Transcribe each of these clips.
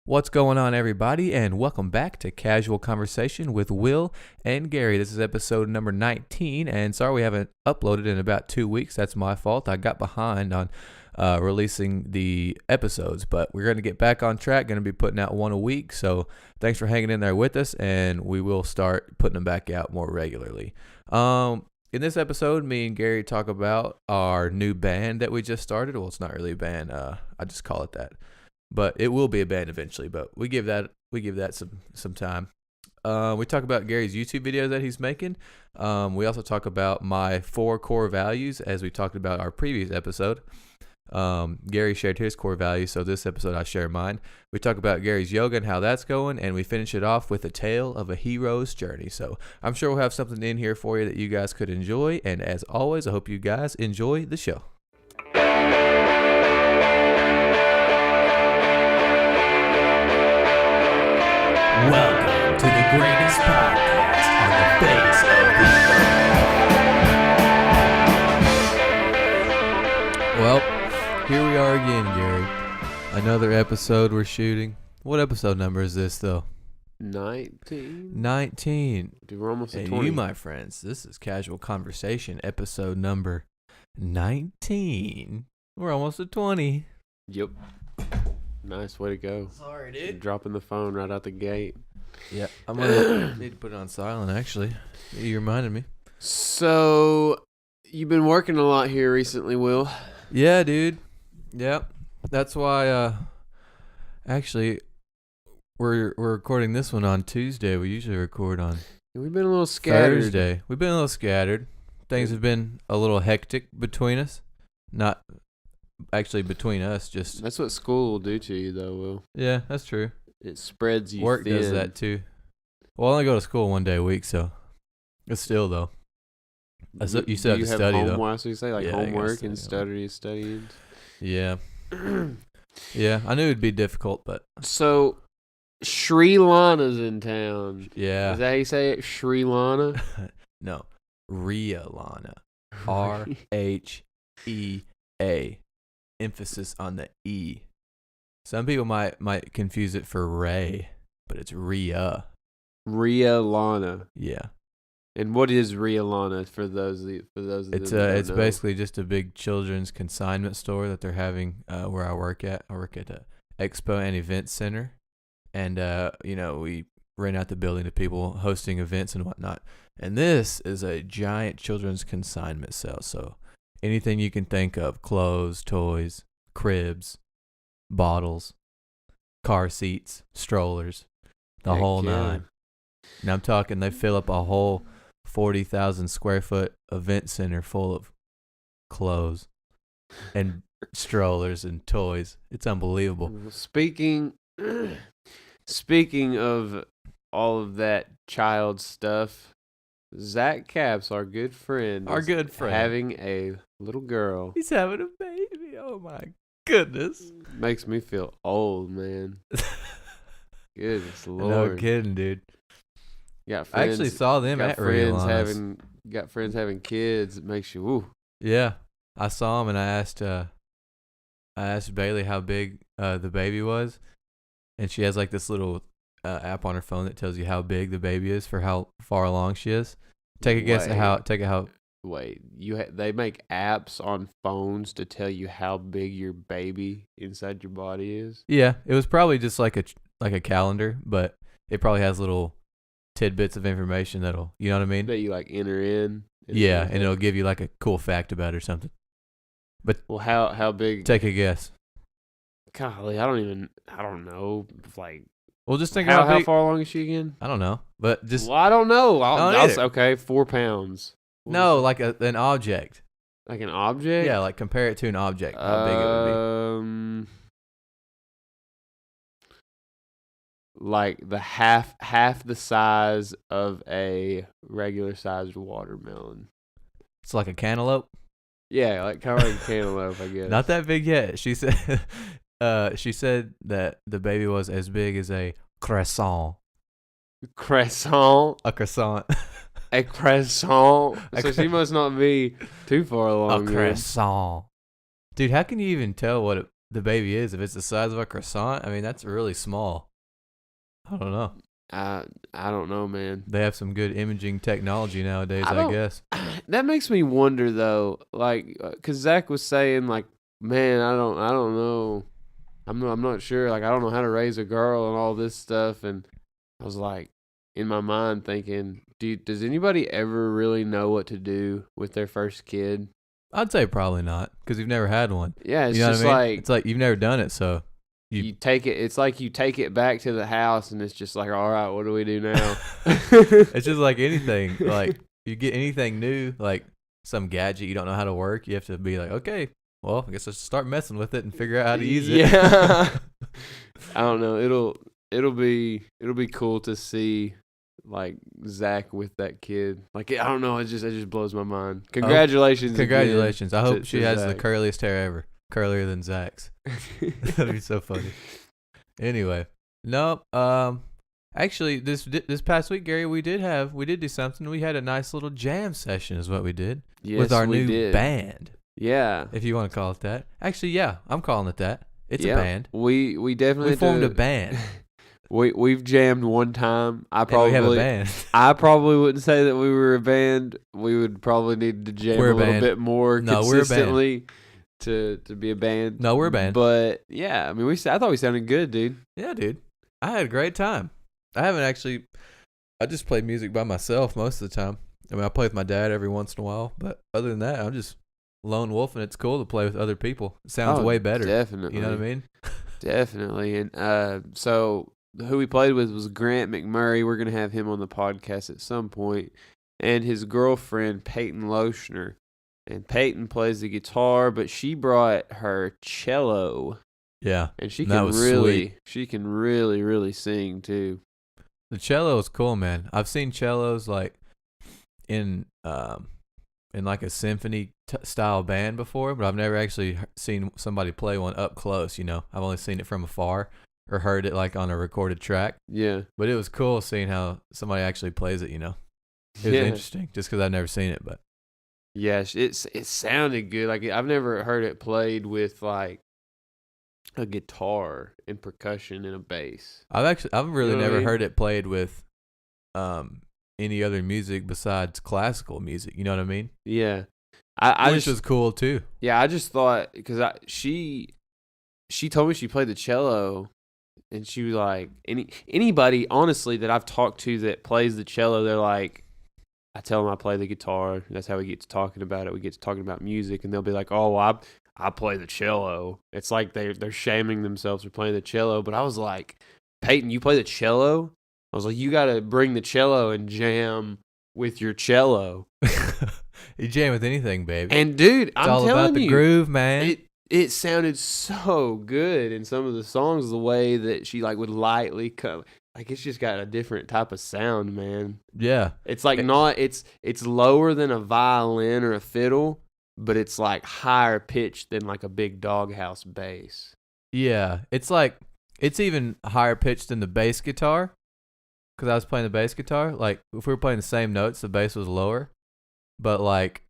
What's going on, everybody, and welcome back to Casual Conversation with Will and Gary. This is episode number 19, and sorry we haven't uploaded in about 2 weeks. That's my fault. I got behind on releasing the episodes, but we're going to get back on track, going to be putting out one a week, so thanks for hanging in there with us, and we will start putting them back out more regularly. In this episode, me and Gary talk about our new band that we just started. Well, it's not really a band. I just call it that. But it will be a band eventually. But we give that some time. We talk about Gary's YouTube videos that he's making. We also talk about my 4 core values, as we talked about our previous episode. Gary shared his core values, so this episode I share mine. We talk about Gary's yoga and how that's going, and we finish it off with a tale of a hero's journey. So I'm sure we'll have something in here for you that you guys could enjoy. And as always, I hope you guys enjoy the show. Welcome to the greatest podcast on the face of the earth. Well, here we are again, Gary. Another episode we're shooting. What episode number is this, though? 19. 19. Dude, we're almost at And 20. you, my friends, this is Casual Conversation, episode number 19. We're almost at 20. Yep. Nice way to go. Sorry, You're dropping the phone right out the gate. Yeah, I'm gonna need to put it on silent, actually. You reminded me. So, you've been working a lot here recently, Will. Yeah, dude. Yep. That's why actually we're recording this one on Tuesday. We usually record on We've been a little scattered. Thursday. We've been a little scattered. Things have been a little hectic between us. Not actually between us, just That's what school will do to you, though, Will. yeah, that's true. It spreads you Work thin. does that too. Well, I only go to school one day a week, so it's still though. You still have to study, though. Homework, so you say, like, Yeah, you gotta homework and study. studying. Yeah. Yeah, I knew it'd be difficult, but So, Sri Lana's in town. yeah. Is that how you say it? Sri Lana? No, Rhea Lana. RHEA. Emphasis on the E. Some people might confuse it for Ray, but it's Rhea. Rhea Lana. Yeah. And what is Rhea Lana for those of you It's that don't it's know? basically just a big children's consignment store that they're having where I work at. I work at a Expo and Event Center, and we rent out the building to people hosting events and whatnot. And this is a giant children's consignment sale. So anything you can think of: clothes, toys, cribs, bottles, car seats, strollers, the Heck whole yeah. nine. And I'm talking they fill up a whole 40,000 square foot event center full of clothes and strollers and toys. It's unbelievable. Well, Speaking of all of that child stuff, Zach Capps, our good friend, Our is good friend. having a little girl. He's having a baby. Oh my goodness. Makes me feel old, man. Goodness No Lord. kidding, dude. Got I friends, actually saw them got at Ray friends Lana's. got friends having kids. It makes you woo. Yeah, I saw him and I asked Bailey how big the baby was, and she has like this little app on her phone that tells you how big the baby is for how far along she is. Take a guess at how. Wait, they make apps on phones to tell you how big your baby inside your body is? Yeah, it was probably just like a calendar, but it probably has little tidbits of information that'll, you know what I mean? That you like enter in. Yeah, and it'll give you like a cool fact about it or something. Well, how big? Take a guess. Golly, I don't know. Like, Well, just think how how big. far along is she again? I don't know, but just Well, I don't know. don't either. Okay, 4 pounds. What no, was like an object. it? Like an object. Yeah, like compare it to an object. How big it would be. Like the half the size of a regular sized watermelon. It's like a cantaloupe. Yeah, like kind of like a cantaloupe, I guess. Not that big yet. She said. She said that the baby was as big as a croissant. Croissant. A croissant. A croissant. A So cro- she must not be too far A along. then. croissant. Dude, how can you even tell what the baby is. If it's the size of a croissant, I mean, that's really small. I don't know. I don't know, man. They have some good imaging technology nowadays, I guess. That makes me wonder though, like, cause Zach was saying like, man, I don't know, I'm not sure, like I don't know how to raise a girl and all this stuff, and I was like, in my mind thinking, does anybody ever really know what to do with their first kid? I'd say probably not, because you've never had one. Yeah, it's you know just what I mean? like It's like you've never done it, so you take it. It's like you take it back to the house, and it's just like, all right, what do we do now? it's just like anything. Like you get anything new, like some gadget you don't know how to work, you have to be like, okay, well, I guess let's start messing with it and figure out how to use it. Yeah. I don't know. It'll be cool to see like Zach with that kid. Like I don't know. It just blows my mind. Congratulations. Congratulations. I hope she has Zach. the curliest hair ever. Curlier than Zach's. That'd be so funny. Anyway, nope. Actually, this past week, Gary, we did do something. We had a nice little jam session, is what we did with our new band. Yeah, if you want to call it that. Actually, yeah, I'm calling it that. It's a band. We definitely formed a band. We've jammed one time. We have a band. I probably wouldn't say that we were a band. We would probably need to jam a little bit more consistently to be a band. No, we're a band. But yeah, I mean, I thought we sounded good, dude. Yeah, dude. I had a great time. I just play music by myself most of the time. I mean, I play with my dad every once in a while, but other than that, I'm just lone wolf, and it's cool to play with other people. It sounds way better. Definitely. You know what I mean? Definitely. And so who we played with was Grant McMurray. We're going to have him on the podcast at some point. And his girlfriend, Peyton Lochner. And Peyton plays the guitar, but she brought her cello. Yeah. And she can really, really sing too. The cello is cool, man. I've seen cellos like in like a symphony style band before, but I've never actually seen somebody play one up close, you know. I've only seen it from afar or heard it like on a recorded track. Yeah. But it was cool seeing how somebody actually plays it, you know. It was interesting just because I've never seen it, but. Yes, it sounded good. Like I've never heard it played with like a guitar and percussion and a bass. I've really never heard it played with any other music besides classical music. You know what I mean? Yeah, which was cool too. Yeah, I just thought because she told me she played the cello, and she was like anybody honestly that I've talked to that plays the cello, they're like. I tell them I play the guitar. That's how we get to talking about it. We get to talking about music, and they'll be like, "Oh, well, I play the cello." It's like they're shaming themselves for playing the cello. But I was like, "Peyton, you play the cello?" I was like, "You got to bring the cello and jam with your cello." You jam with anything, baby. And dude, it's all about the groove, man. It sounded so good in some of the songs. The way that she like would lightly come. Like it's just got a different type of sound, man. Yeah. It's like it's lower than a violin or a fiddle, but it's like higher pitched than like a big doghouse bass. Yeah. It's like it's even higher pitched than the bass guitar. Cuz I was playing the bass guitar, like if we were playing the same notes, the bass was lower. But like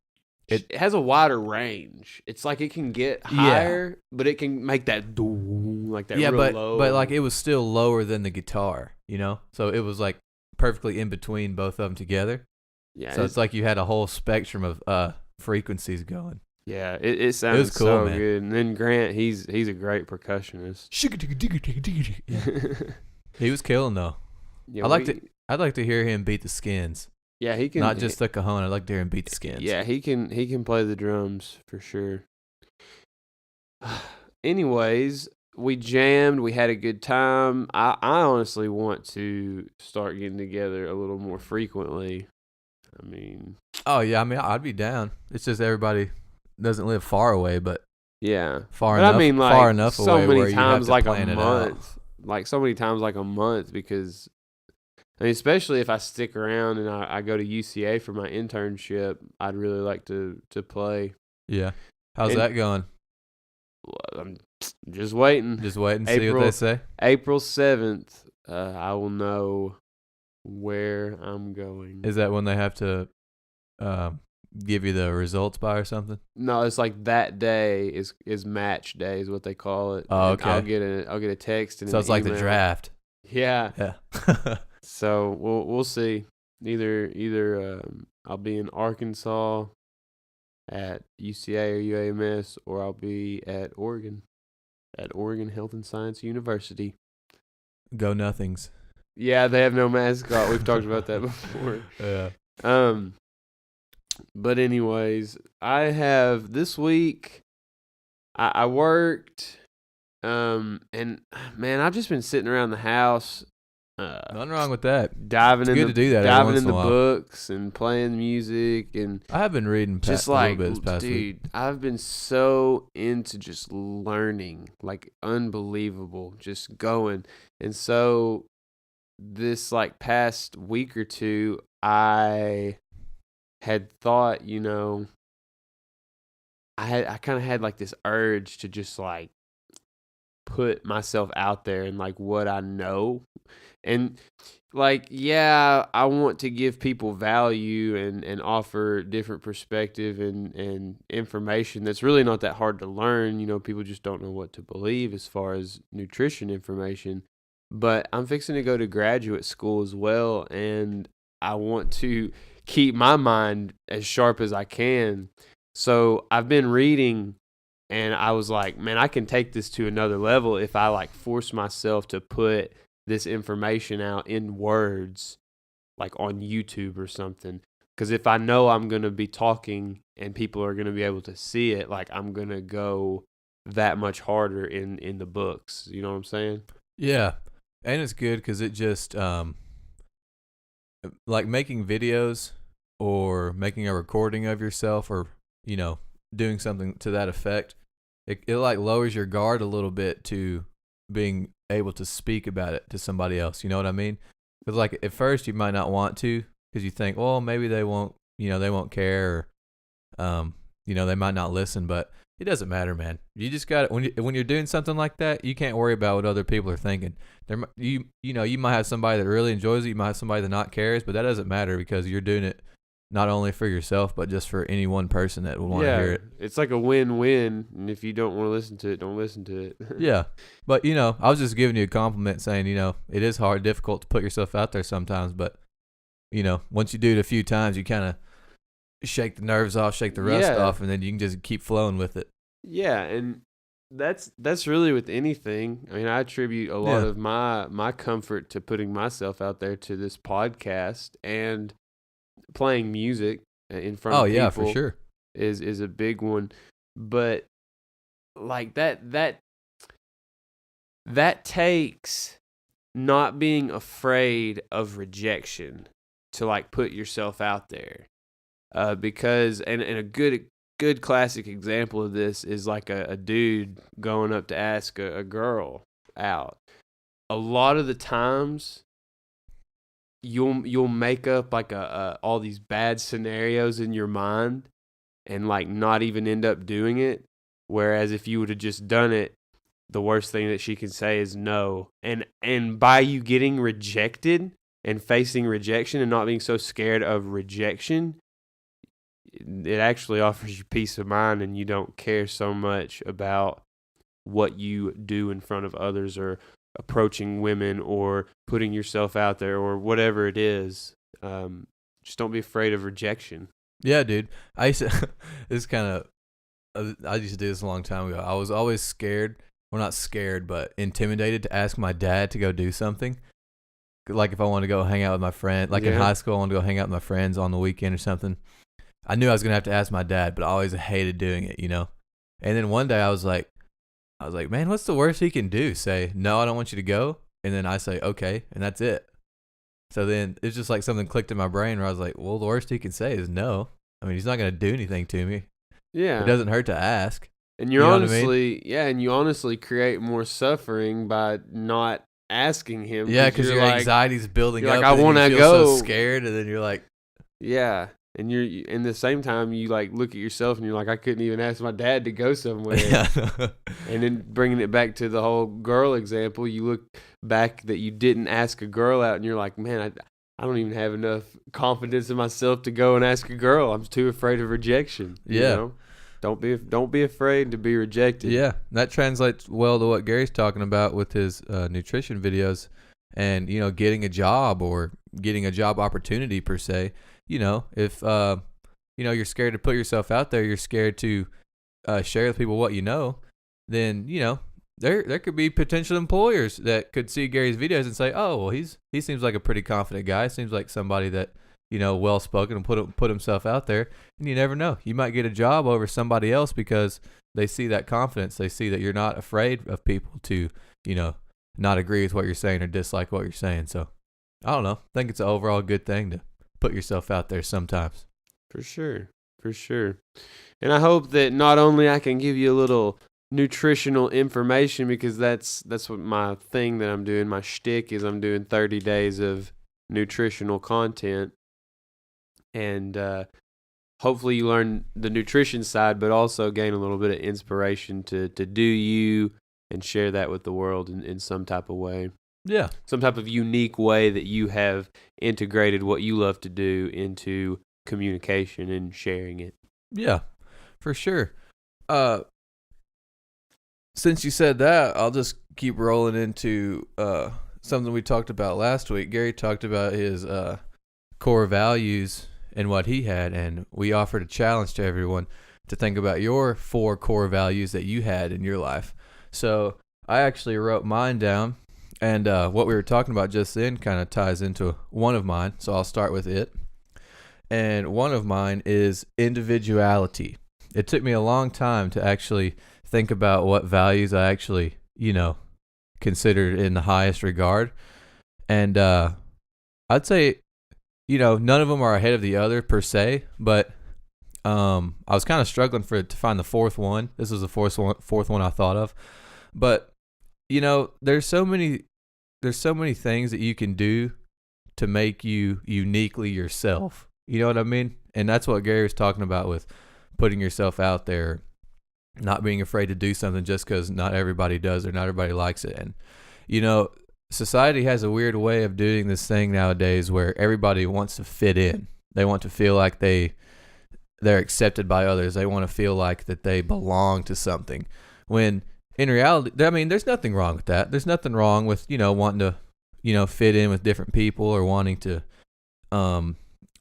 it has a wider range. It's like it can get higher, but it can make that like that real low. But like it was still lower than the guitar, you know? So it was like perfectly in between both of them together. Yeah. So it's like you had a whole spectrum of frequencies going. Yeah, it sounded cool, so man. Good. And then Grant, he's a great percussionist. He was killing though. Yeah, I'd like to hear him beat the Skins. Yeah, he can. Not just the cajon. I'd like to hear him beat the Skins. Yeah, he can play the drums for sure. Anyways, we jammed. We had a good time. I honestly want to start getting together a little more frequently. I mean. Oh yeah, I mean I'd be down. It's just everybody doesn't live far away, but yeah, far enough. I mean, like, far enough so away many where times, you have to like plan a month. Like so many times, like a month, because. I mean, especially if I stick around and I go to UCA for my internship, I'd really like to play. Yeah. How's that going? I'm just waiting. Just waiting to see what they say? April 7th, I will know where I'm going. Is that when they have to give you the results by or something? No, it's like that day is match day is what they call it. Oh, And okay. I'll get a text and So an it's like the email. draft. Yeah. Yeah. So we'll see. Either I'll be in Arkansas at UCA or UAMS, or I'll be at Oregon Health and Science University. Go Nothings. Yeah, they have no mascot. We've talked about that before. Yeah. But anyways, I have this week. I worked, and man, I've just been sitting around the house. Nothing wrong with that. Diving It's in good the, to do that every diving once in in a the while. books and playing music and I have been reading just a little like, bit this past week. dude, I've been so into just learning, like unbelievable, just going. And so this like past week or two, I had thought, I kind of had like this urge to just like put myself out there and like what I know. And like, yeah, I want to give people value and offer different perspective and information that's really not that hard to learn. People just don't know what to believe as far as nutrition information. But I'm fixing to go to graduate school as well, and I want to keep my mind as sharp as I can. So I've been reading, and I was like, man, I can take this to another level if I like force myself to put this information out in words, like on YouTube or something. Because if I know I'm going to be talking and people are going to be able to see it, like I'm going to go that much harder in the books. You know what I'm saying? Yeah. And it's good because it just, like making videos or making a recording of yourself or, doing something to that effect, it like lowers your guard a little bit to being able to speak about it to somebody else. You know what I mean? Because like at first you might not want to because you think, well, maybe they won't care or, they might not listen, but it doesn't matter, man. You just got when you're doing something like that, you can't worry about what other people are thinking. You might have somebody that really enjoys it, you might have somebody that not cares, but that doesn't matter because you're doing it not only for yourself, but just for any one person that would want to hear it. It's like a win-win, and if you don't want to listen to it, don't listen to it. Yeah, but I was just giving you a compliment saying, it is difficult to put yourself out there sometimes, but once you do it a few times, you kind of shake the nerves off, shake the rust off, and then you can just keep flowing with it. Yeah, and that's really with anything. I mean, I attribute a lot of my comfort to putting myself out there to this podcast and playing music in front of people. Oh yeah, for sure. Is a big one. But like that takes not being afraid of rejection to like put yourself out there. Because and a good classic example of this is like a dude going up to ask a girl out. A lot of the times you'll make up like all these bad scenarios in your mind and like not even end up doing it. Whereas if you would have just done it, the worst thing that she can say is no. And by you getting rejected and facing rejection and not being so scared of rejection, it actually offers you peace of mind, and you don't care so much about what you do in front of others or approaching women or putting yourself out there or whatever it is. Just don't be afraid of rejection. Yeah, dude. I used to do this a long time ago. I was always scared. Well, not scared, but intimidated to ask my dad to go do something. Like if I wanted to go hang out with my friend, like in high school, I wanted to go hang out with my friends on the weekend or something. I knew I was going to have to ask my dad, but I always hated doing it, And then one day I was like, man, what's the worst he can do? Say, no, I don't want you to go. And then I say, okay. And that's it. So then it's just like something clicked in my brain where I was like, well, the worst he can say is no. I mean, he's not going to do anything to me. Yeah. It doesn't hurt to ask. And you honestly create more suffering by not asking him. Yeah, because your anxiety's building up. Like, I want to go. So scared, and then you're like, yeah. And you're in the same time you like look at yourself and you're like, I couldn't even ask my dad to go somewhere. And then bringing it back to the whole girl example, you look back that you didn't ask a girl out and you're like, man, I don't even have enough confidence in myself to go and ask a girl. I'm too afraid of rejection. You know? Don't be afraid to be rejected. Yeah, that translates well to what Gary's talking about with his nutrition videos, and getting a job or getting a job opportunity per se. If you're scared to put yourself out there, you're scared to share with people what you know, then there could be potential employers that could see Gary's videos and say, oh, well, he seems like a pretty confident guy. Seems like somebody that well spoken and put himself out there. And you never know, you might get a job over somebody else because they see that confidence. They see that you're not afraid of people to not agree with what you're saying or dislike what you're saying. So I don't know. I think it's an overall good thing to put yourself out there sometimes. For sure. And I hope that not only I can give you a little nutritional information, because that's what my thing that I'm doing, my shtick is I'm doing 30 days of nutritional content, and hopefully you learn the nutrition side, but also gain a little bit of inspiration to do you and share that with the world in some type of way. Yeah. Some type of unique way that you have integrated what you love to do into communication and sharing it. Yeah, for sure. Since you said that, I'll just keep rolling into something we talked about last week. Gary talked about his core values and what he had, and we offered a challenge to everyone to think about your 4 core values that you had in your life. So I actually wrote mine down, and what we were talking about just then kind of ties into one of mine, so I'll start with it. And one of mine is individuality. It took me a long time to actually think about what values I actually, considered in the highest regard. And I'd say, none of them are ahead of the other per se, but I was kind of struggling to find the fourth one. This was the fourth one I thought of. But, there's so many things that you can do to make you uniquely yourself. You know what I mean? And that's what Gary was talking about with putting yourself out there, not being afraid to do something just because not everybody does or not everybody likes it. And, society has a weird way of doing this thing nowadays where everybody wants to fit in. They want to feel like they're accepted by others. They want to feel like that they belong to something. When in reality, there's nothing wrong with that. There's nothing wrong with, wanting to, fit in with different people or wanting to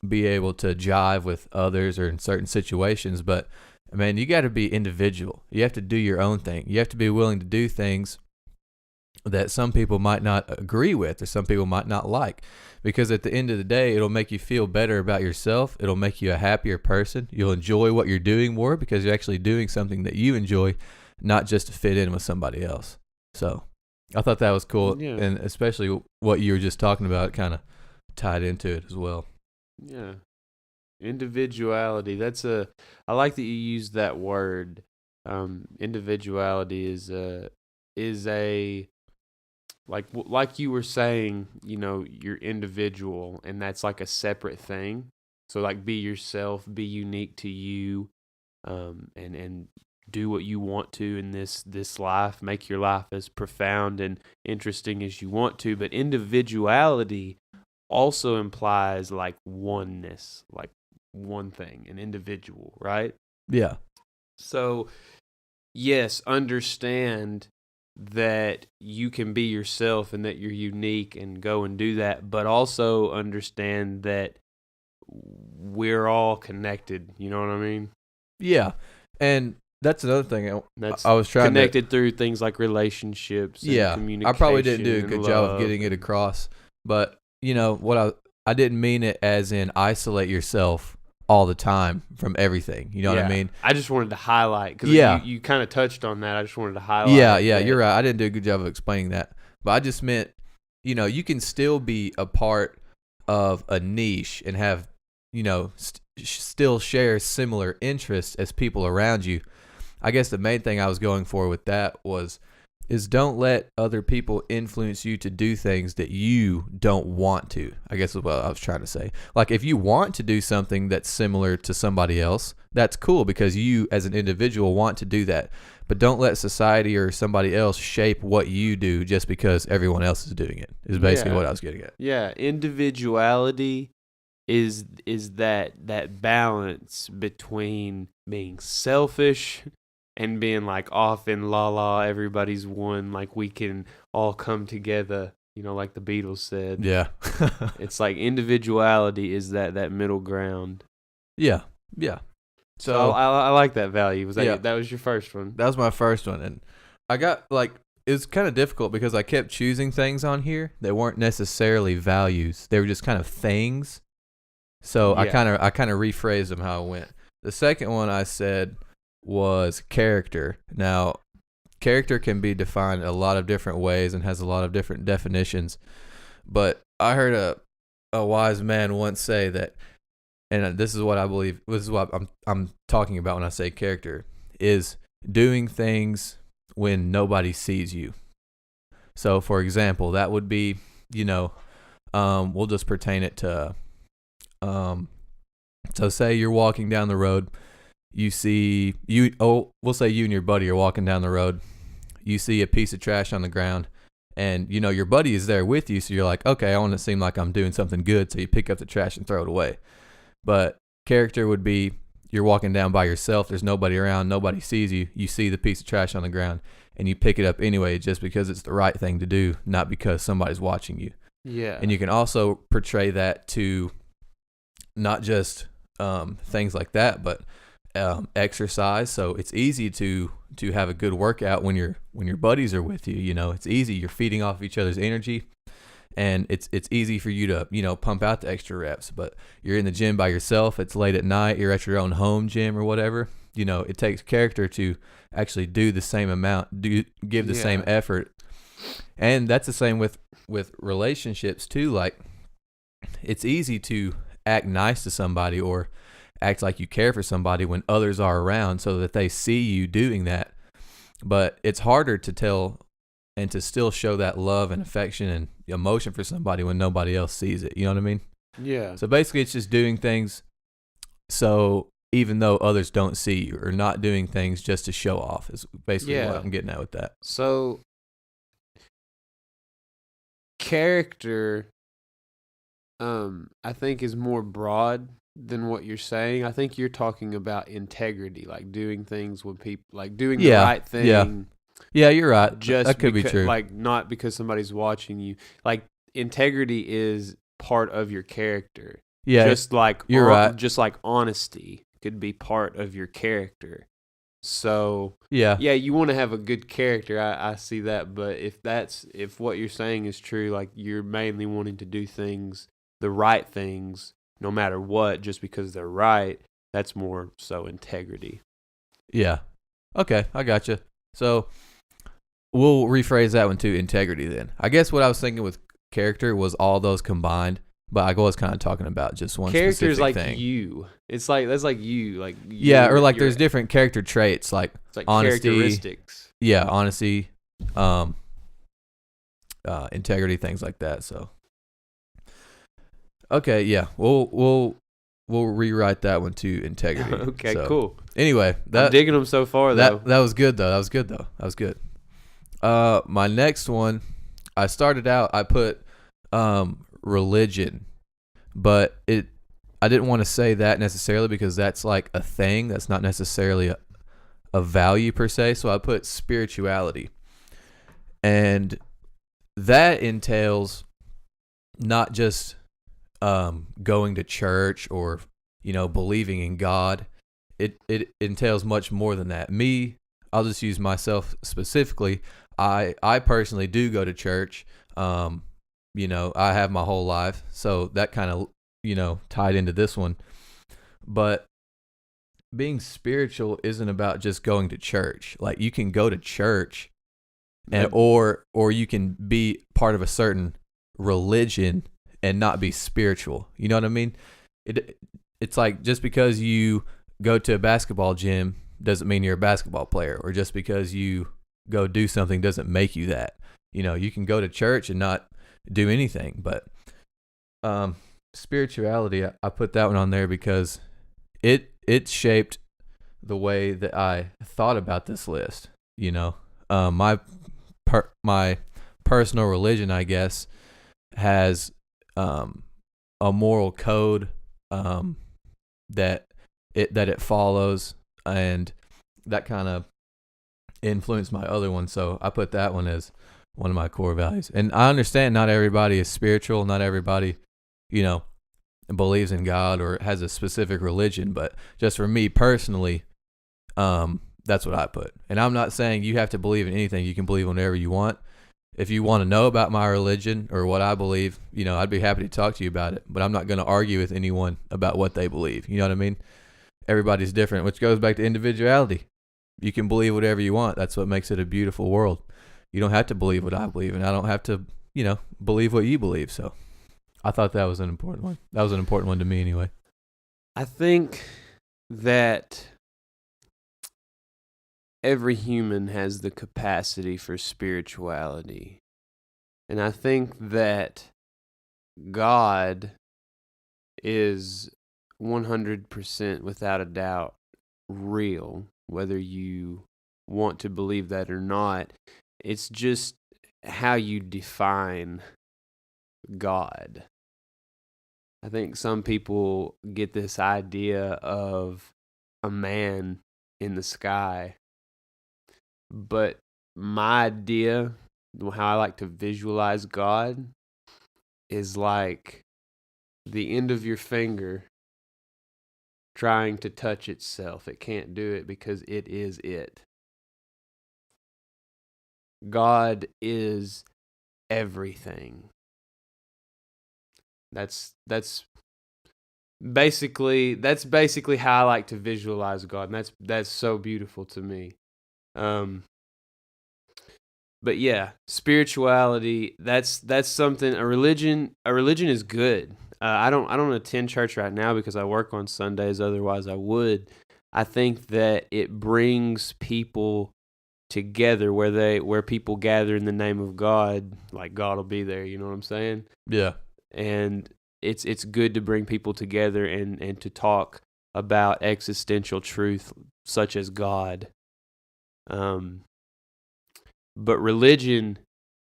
be able to jive with others or in certain situations. But, man, you got to be individual. You have to do your own thing. You have to be willing to do things that some people might not agree with or some people might not like. Because at the end of the day, it'll make you feel better about yourself. It'll make you a happier person. You'll enjoy what you're doing more because you're actually doing something that you enjoy, not just to fit in with somebody else. So I thought that was cool. Yeah. And especially what you were just talking about kind of tied into it as well. Yeah. Individuality. I like that you used that word. Individuality is a like you were saying, you're individual, and that's like a separate thing. So like be yourself, be unique to you, and do what you want to in this life, make your life as profound and interesting as you want to. But individuality also implies like oneness, like one thing, an individual, right? Yeah. So yes, understand that you can be yourself and that you're unique and go and do that, but also understand that we're all connected. You know what I mean? Yeah. And that's another thing I was trying connected through things like relationships and communication. I probably didn't do a good job of getting it across, but what I didn't mean it as in isolate yourself all the time from everything. You know what I mean? I just wanted to highlight because you kind of touched on that. I just wanted to highlight. Yeah, you're right. I didn't do a good job of explaining that, but I just meant, you can still be a part of a niche and have, still share similar interests as people around you. I guess the main thing I was going for with that was, is don't let other people influence you to do things that you don't want to. I guess is what I was trying to say. Like if you want to do something that's similar to somebody else, that's cool because you as an individual want to do that. But don't let society or somebody else shape what you do just because everyone else is doing it. Is basically what I was getting at. Yeah, individuality is that balance between being selfish and being like off in la la, everybody's one, like we can all come together, like the Beatles said. Yeah. It's like individuality is that middle ground. Yeah. So I like that value. That was your first one? That was my first one, and I got it was kind of difficult because I kept choosing things on here that weren't necessarily values; they were just kind of things. So I kind of rephrased them how I went. The second one I said was character. Now, character can be defined a lot of different ways and has a lot of different definitions. But I heard a wise man once say that, and this is what I believe. This is what I'm talking about when I say character, is doing things when nobody sees you. So, for example, that would be, we'll just pertain it to, so say you're walking down the road, we'll say you and your buddy are walking down the road, you see a piece of trash on the ground, and your buddy is there with you, so you're like, okay, I want to seem like I'm doing something good, so you pick up the trash and throw it away. But character would be you're walking down by yourself, there's nobody around, nobody sees you, you see the piece of trash on the ground, and you pick it up anyway just because it's the right thing to do, not because somebody's watching you. Yeah. And you can also portray that to not just things like that, but exercise. So it's easy to have a good workout when your buddies are with you. It's easy. You're feeding off each other's energy, and it's easy for you to pump out the extra reps. But you're in the gym by yourself. It's late at night. You're at your own home gym or whatever. It takes character to actually do the same amount, give the same effort, and that's the same with relationships too. Like it's easy to act nice to somebody or act like you care for somebody when others are around so that they see you doing that. But it's harder to tell and to still show that love and affection and emotion for somebody when nobody else sees it. You know what I mean? Yeah. So basically it's just doing things so even though others don't see you, or not doing things just to show off is basically what I'm getting at with that. So character I think is more broad than what you're saying. I think you're talking about integrity, like doing things when people like doing the right thing. Yeah, you're right. Just that could be true. Like not because somebody's watching you. Like integrity is part of your character. Yeah, just like you're right. Just like honesty could be part of your character. So yeah, you want to have a good character. I see that, but if what you're saying is true, like you're mainly wanting to do things, the right things, no matter what, just because they're right, that's more so integrity. Yeah. Okay, I gotcha. So we'll rephrase that one to integrity then. I guess what I was thinking with character was all those combined, but I was kind of talking about just one character is like thing. You. It's like that's like you, like you, yeah, or like there's different character traits like honesty, characteristics. Yeah, honesty, integrity, things like that. So okay, yeah, we'll rewrite that one to integrity. Okay, so, cool. Anyway, I'm digging them so far though. That was good though. That was good. My next one, I started out. I put religion, but I didn't want to say that necessarily because that's like a thing. That's not necessarily a value per se. So I put spirituality, and that entails not just going to church or believing in God. It entails much more than that. I'll just use myself specifically. I personally do go to church. I have my whole life, so that kind of tied into this one. But being spiritual isn't about just going to church. Like you can go to church, and or you can be part of a certain religion and not be spiritual. You know what I mean? It's like just because you go to a basketball gym doesn't mean you're a basketball player, or just because you go do something doesn't make you that. You can go to church and not do anything, but spirituality, I put that one on there because it shaped the way that I thought about this list. My personal religion, I guess, has a moral code that it follows, and that kind of influenced my other one. So I put that one as one of my core values. And I understand not everybody is spiritual, not everybody, believes in God or has a specific religion, but just for me personally, that's what I put. And I'm not saying you have to believe in anything. You can believe whatever you want. If you want to know about my religion or what I believe, I'd be happy to talk to you about it, but I'm not going to argue with anyone about what they believe. You know what I mean? Everybody's different, which goes back to individuality. You can believe whatever you want. That's what makes it a beautiful world. You don't have to believe what I believe, and I don't have to, believe what you believe. So I thought that was an important one. That was an important one to me anyway. I think that every human has the capacity for spirituality. And I think that God is 100% without a doubt real, whether you want to believe that or not. It's just how you define God. I think some people get this idea of a man in the sky. But my idea, how I like to visualize God, is like the end of your finger trying to touch itself. It can't do it because it is it. God is everything. That's basically how I like to visualize God, and that's so beautiful to me. But yeah, spirituality, that's something. A religion is good. I don't attend church right now because I work on Sundays. Otherwise I would. I think that it brings people together where people gather in the name of God, like God will be there, you know what I'm saying? Yeah. And it's good to bring people together and to talk about existential truth such as God. But religion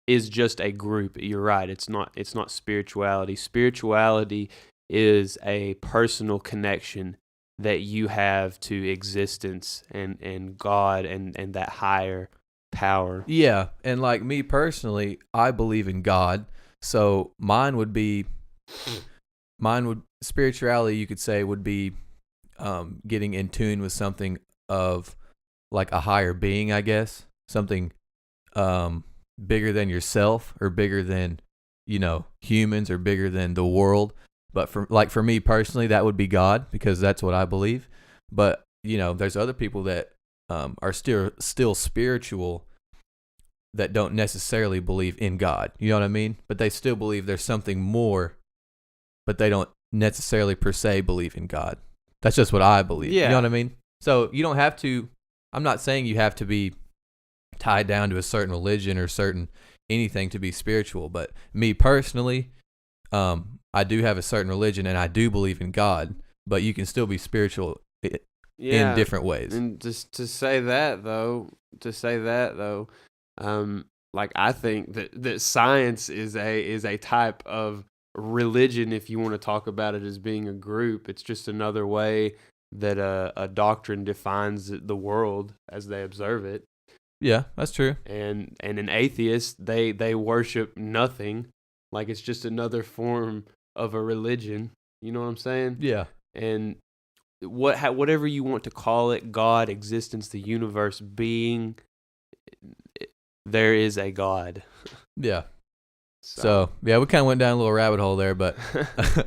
is just a group. You're right. It's not spirituality. Spirituality is a personal connection that you have to existence and God and that higher power. Yeah, and like me personally, I believe in God. So spirituality, you could say, would be getting in tune with something of like a higher being, I guess. Something bigger than yourself or bigger than, humans or bigger than the world. But for me personally, that would be God because that's what I believe. But, there's other people that are still spiritual that don't necessarily believe in God. You know what I mean? But they still believe there's something more, but they don't necessarily per se believe in God. That's just what I believe. Yeah. You know what I mean? So you don't have to, I'm not saying you have to be tied down to a certain religion or certain anything to be spiritual, but me personally, I do have a certain religion and I do believe in God, but you can still be spiritual in different ways. And just to say that though, like I think that science is a type of religion. If you want to talk about it as being a group, it's just another way that a doctrine defines the world as they observe it. Yeah, that's true. And an atheist, they worship nothing, like it's just another form of a religion. You know what I'm saying? Yeah. And whatever you want to call it, God, existence, the universe, being, there is a God. Yeah. So yeah, we kind of went down a little rabbit hole there, but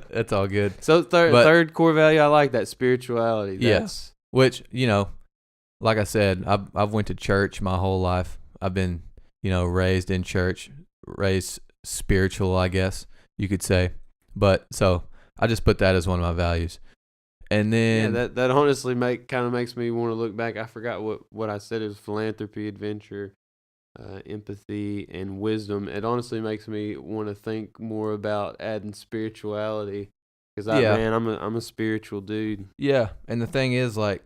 that's all good. So third core value, I like that, spirituality. Yes. Yeah. Which, like I said, I've went to church my whole life. I've been, raised in church, raised spiritual, I guess you could say. But so I just put that as one of my values. And then that honestly makes me want to look back. I forgot what I said. It was philanthropy, adventure, empathy, and wisdom. It honestly makes me want to think more about adding spirituality because Yeah. I'm a spiritual dude. Yeah. And the thing is, like,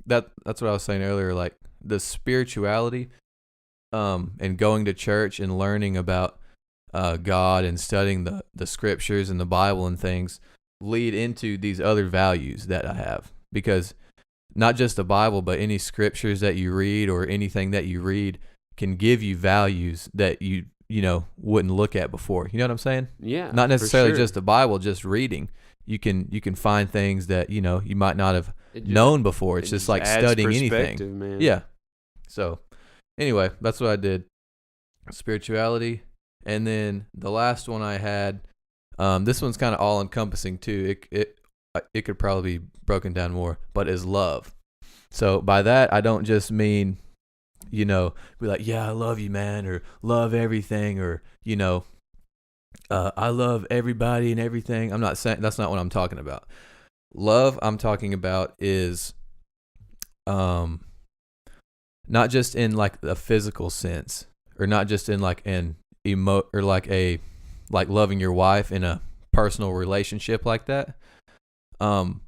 that's what I was saying earlier, like the spirituality, and going to church and learning about God and studying the scriptures and the Bible and things lead into these other values that I have. Because not just the Bible, but any scriptures that you read or anything that you read can give you values that you wouldn't look at before. You know what I'm saying? Yeah, Not for necessarily sure. just the Bible, just reading. You can find things that you might not have It known before. it It's just just like adds studying perspective, anything. man. Yeah. So anyway, that's what I did. Spirituality. And then the last one I had, this one's kind of all encompassing too. It could probably be broken down more, but is love. So by that I don't just mean, be like, yeah, I love you, man, or love everything, or I love everybody and everything. I'm not saying that's not what I'm talking about. Love I'm talking about is um not just in like a physical sense, or not just in like an or like loving your wife in a personal relationship like that. um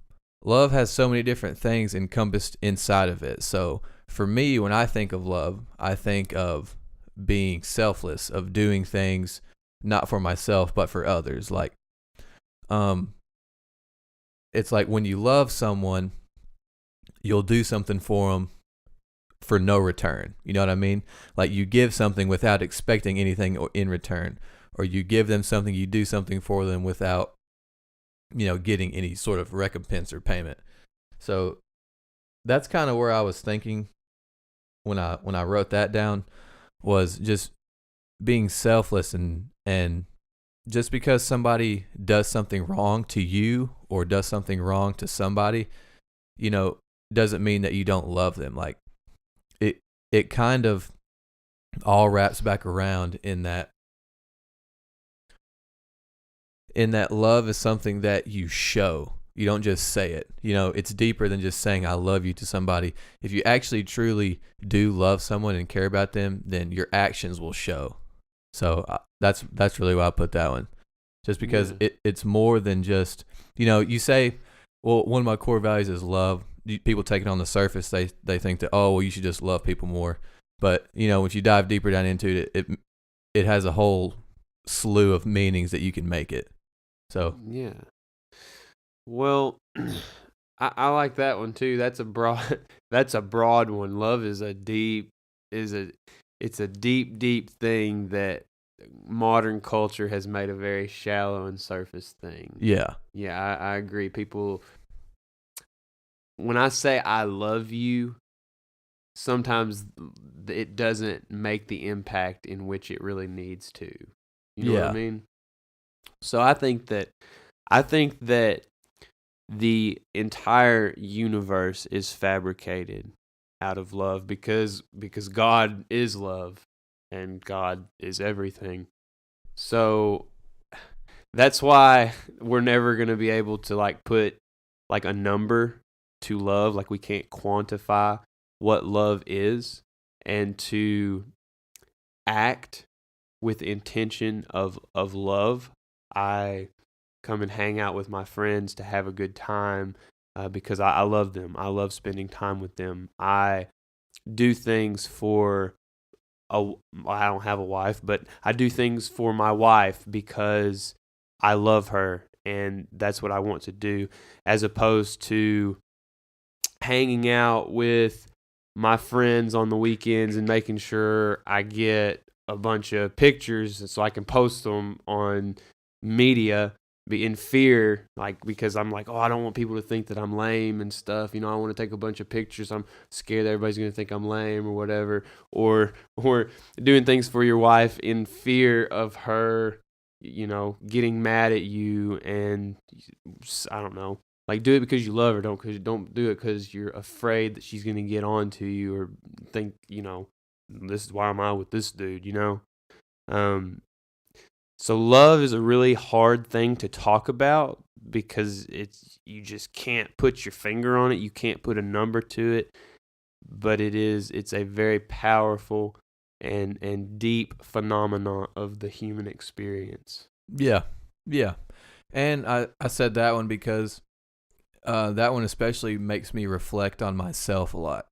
Love has so many different things encompassed inside of it. So for me, when I think of love, I think of being selfless, of doing things not for myself but for others. Like, um it's like when you love someone, you'll do something for them for no return. You know what I mean? Like you give something without expecting anything in return, or you give them something, you do something for them without, getting any sort of recompense or payment. So that's kind of where I was thinking when I wrote that down, was just being selfless, and just because somebody does something wrong to you or does something wrong to somebody, you know, doesn't mean that you don't love them. Like it kind of all wraps back around in that love is something that you show. You don't just say it. It's deeper than just saying I love you to somebody. If you actually truly do love someone and care about them, then your actions will show. So that's really why I put that one. Just because Yeah. it's more than just, you say, well, one of my core values is love. People take it on the surface. They think that, oh, well, you should just love people more. But, if you dive deeper down into it has a whole slew of meanings that you can make it. So, Yeah. Well, I like that one too. That's a broad that's a broad one. Love is a it's a deep thing that modern culture has made a very shallow and surface thing. yeah. Yeah, I agree. People, when I say I love you, sometimes it doesn't make the impact in which it really needs to. You know what I Yeah. mean? So I think that the entire universe is fabricated out of love because God is love and God is everything. So that's why we're never going to be able to like put like a number to love, like we can't quantify what love is, and to act with intention of love. I come and hang out with my friends to have a good time because I love them. I love spending time with them. I do things for I don't have a wife, but I do things for my wife because I love her and that's what I want to do, as opposed to hanging out with my friends on the weekends and making sure I get a bunch of pictures so I can post them on media, be in fear, like because I'm like, oh, I don't want people to think that I'm lame and stuff. I want to take a bunch of pictures. I'm scared that everybody's gonna think I'm lame or whatever. Or doing things for your wife in fear of her, getting mad at you, and I don't know. Like, do it because you love her. Don't do it because you're afraid that she's gonna get on to you or think, this is why am I with this dude. Um, so love is a really hard thing to talk about because you just can't put your finger on it. You can't put a number to it, but it's a very powerful and deep phenomena of the human experience. Yeah. Yeah. And I said that one because that one especially makes me reflect on myself a lot.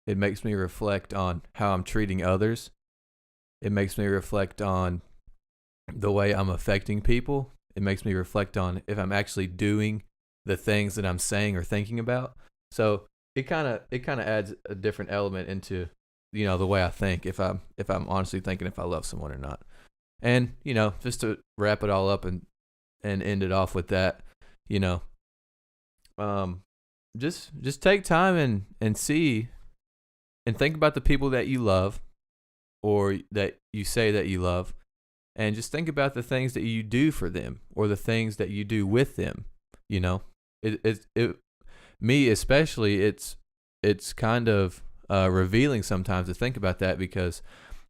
It makes me reflect on how I'm treating others. It makes me reflect on the way I'm affecting people. It makes me reflect on if I'm actually doing the things that I'm saying or thinking about. So it kind of adds a different element into the way I think if I'm honestly thinking if I love someone or not. And just to wrap it all up and end it off with that, just take time and see and think about the people that you love or that you say that you love, and just think about the things that you do for them or the things that you do with them. Me especially, it's kind of revealing sometimes to think about that, because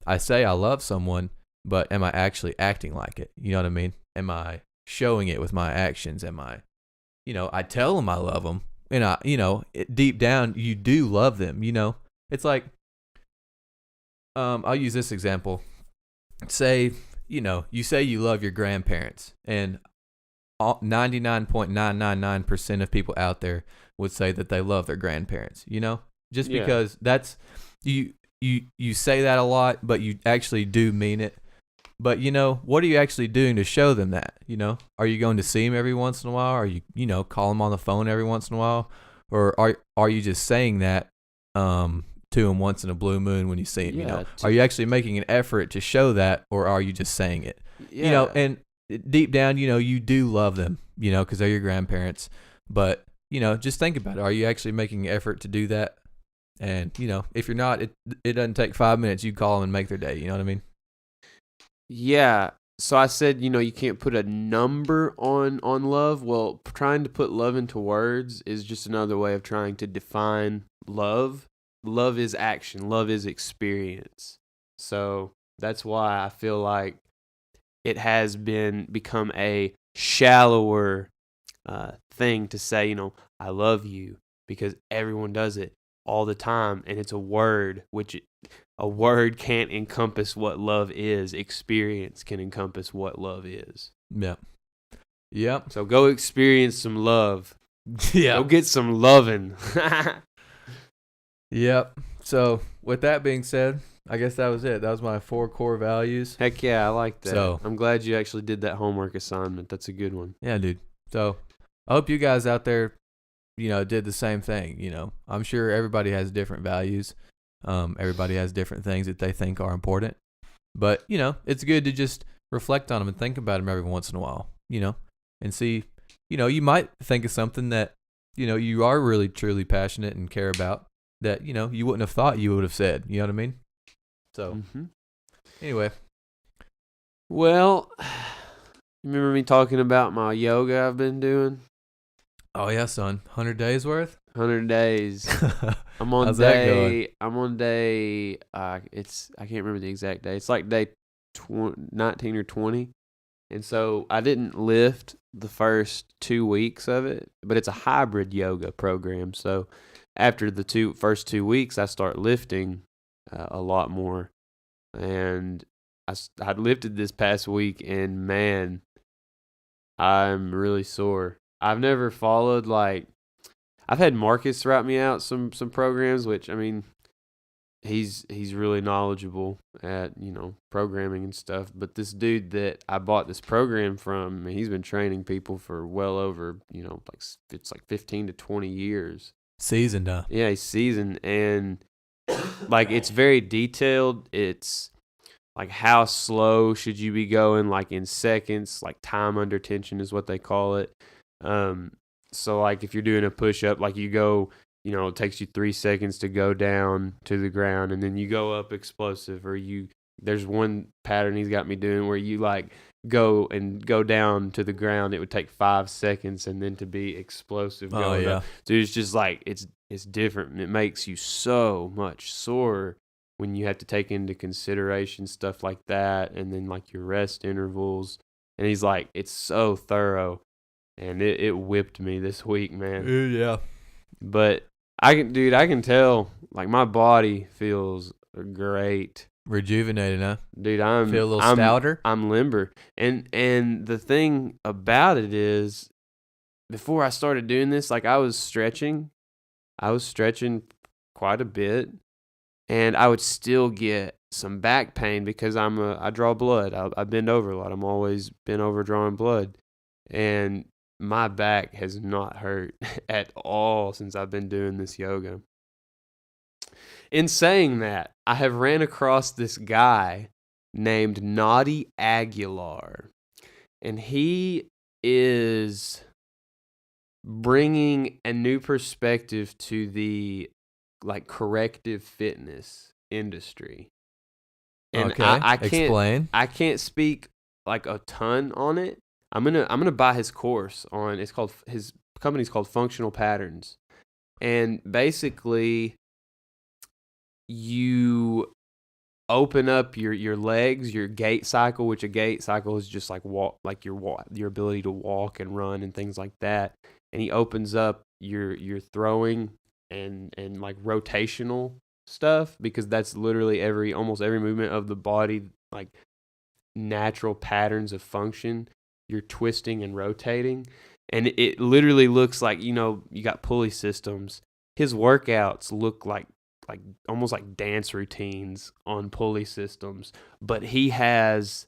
I say I love someone, but am I actually acting like it? You know what I mean? Am I showing it with my actions? Am I, I tell them I love them, and deep down you do love them. It's like, I'll use this example. Say, you say you love your grandparents, and 99.999% of people out there would say that they love their grandparents, just Yeah. because that's, you say that a lot, but you actually do mean it. But, what are you actually doing to show them that? Are you going to see them every once in a while? Are you, call them on the phone every once in a while? Or are you just saying that to them once in a blue moon when you see them? Yeah, Are you actually making an effort to show that, or are you just saying it? Yeah. And deep down, you do love them, because they're your grandparents. But, just think about it. Are you actually making an effort to do that? And, if you're not, it doesn't take 5 minutes. You call them and make their day. You know what I mean? Yeah. So I said, you can't put a number on love. Well, trying to put love into words is just another way of trying to define love. Love is action. Love is experience. So that's why I feel like it has become a shallower thing to say, I love you, because everyone does it all the time, and it's a word, which a word can't encompass what love is. Experience can encompass what love is. Yeah. Yep. So go experience some love. Yeah. Go get some loving. Yep. So with that being said, I guess that was it. That was my 4 core values. Heck yeah, I like that. So- I'm glad you actually did that homework assignment. That's a good one. Yeah, dude. So I hope you guys out there, did the same thing. I'm sure everybody has different values. Everybody has different things that they think are important. But, it's good to just reflect on them and think about them every once in a while, and see, you might think of something that, you are really, truly passionate and care about that, you wouldn't have thought you would have said. You know what I mean? So, Anyway. Well, you remember me talking about my yoga I've been doing? Oh, yeah, son. 100 days worth? 100 days. I'm on How's that going? day. I'm on day. I can't remember the exact day. It's like day 19 or 20, and so I didn't lift the first 2 weeks of it, but it's a hybrid yoga program. So after the first 2 weeks, I start lifting a lot more, and I lifted this past week, and man, I'm really sore. I've never followed I've had Marcus write me out some programs, which, I mean, he's really knowledgeable at, programming and stuff. But this dude that I bought this program from, he's been training people for well over, it's like 15 to 20 years. Seasoned, huh? Yeah, he's seasoned, and it's very detailed. It's like how slow should you be going, in seconds, time under tension is what they call it. So if you're doing a push-up, you go, it takes you 3 seconds to go down to the ground, and then you go up explosive, or there's one pattern he's got me doing where you go down to the ground. It would take 5 seconds, and then to be explosive. Oh, yeah. Up. Dude, it's just it's different, and it makes you so much sore when you have to take into consideration stuff like that, and then your rest intervals. And he's it's so thorough. And it whipped me this week, man. Yeah. But I can tell, my body feels great. Rejuvenated, huh? Dude, Feel a little stouter. I'm limber. And the thing about it is, before I started doing this, like I was stretching quite a bit, and I would still get some back pain because I draw blood. I bend over a lot. I'm always bent over drawing blood, and my back has not hurt at all since I've been doing this yoga. In saying that, I have ran across this guy named Naughty Aguilar, and he is bringing a new perspective to the like corrective fitness industry. And Okay, I can't explain. I can't speak like a ton on it. I'm gonna buy his course on. His company's called Functional Patterns, and basically you open up your legs, your gait cycle, which a gait cycle is just like your ability to walk and run and things like that. And he opens up your throwing and like rotational stuff, because that's literally almost every movement of the body, like natural patterns of function. You're twisting and rotating, and it literally looks like, you got pulley systems. His workouts look like almost like dance routines on pulley systems, but he has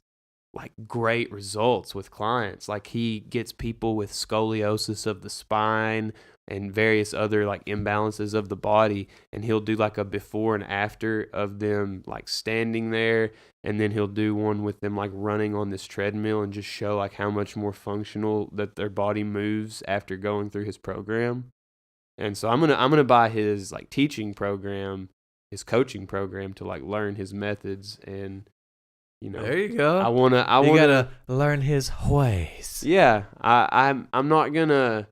like great results with clients. Like he gets people with scoliosis of the spine and various other like imbalances of the body, and he'll do like a before and after of them like standing there, and then he'll do one with them like running on this treadmill and just show like how much more functional that their body moves after going through his program. And so I'm gonna buy his like teaching program, his coaching program, to like learn his methods. And there you go. You gotta learn his ways. Yeah, I'm not gonna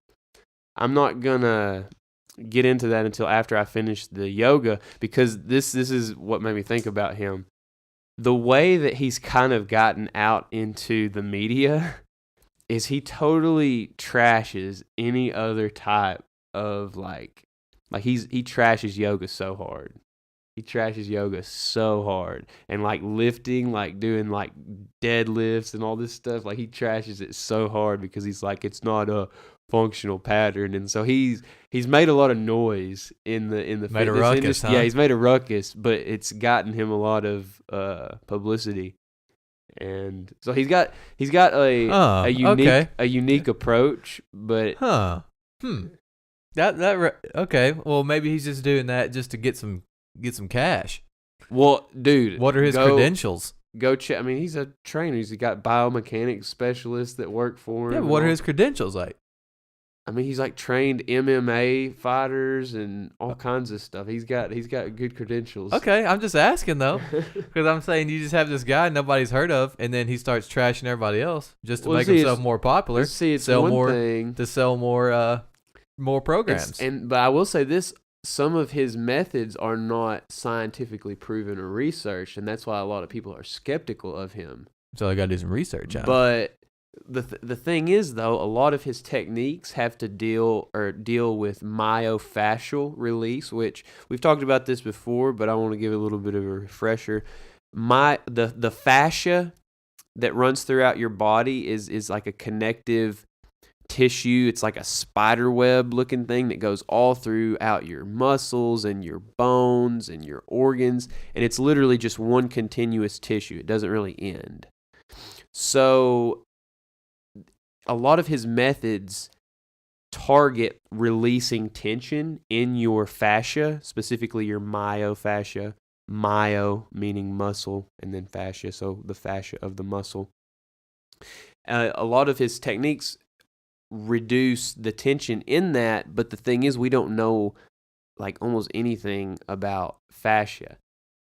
get into that until after I finish the yoga, because this is what made me think about him. The way that he's kind of gotten out into the media is he totally trashes any other type of like he trashes yoga so hard. He trashes yoga so hard, and like lifting, like doing like deadlifts and all this stuff. Like he trashes it so hard because he's like, it's not a functional pattern. And so he's made a lot of noise in the made fitness a ruckus, industry. huh? Yeah, he's made a ruckus, but it's gotten him a lot of publicity. And so he's got a unique approach, but okay. Well, maybe he's just doing that just to get some cash. Well, dude, what are his credentials? Go check. I mean, he's a trainer. He's got biomechanics specialists that work for him. Yeah, but what are his credentials like? I mean, he's like trained MMA fighters and all kinds of stuff. He's got good credentials. Okay, I'm just asking though, because I'm saying you just have this guy nobody's heard of, and then he starts trashing everybody else just to make himself more popular. Sell more programs. But I will say this: some of his methods are not scientifically proven or researched, and that's why a lot of people are skeptical of him. So I got to do some research on it. But the thing is, though, a lot of his techniques have to deal with myofascial release, which we've talked about this before, but I want to give a little bit of a refresher. The fascia that runs throughout your body is like a connective tissue. It's like a spider web looking thing that goes all throughout your muscles and your bones and your organs, and it's literally just one continuous tissue. It doesn't really end. So a lot of his methods target releasing tension in your fascia, specifically your myofascia. Myo meaning muscle, and then fascia, so the fascia of the muscle. A lot of his techniques reduce the tension in that, but the thing is, we don't know like almost anything about fascia.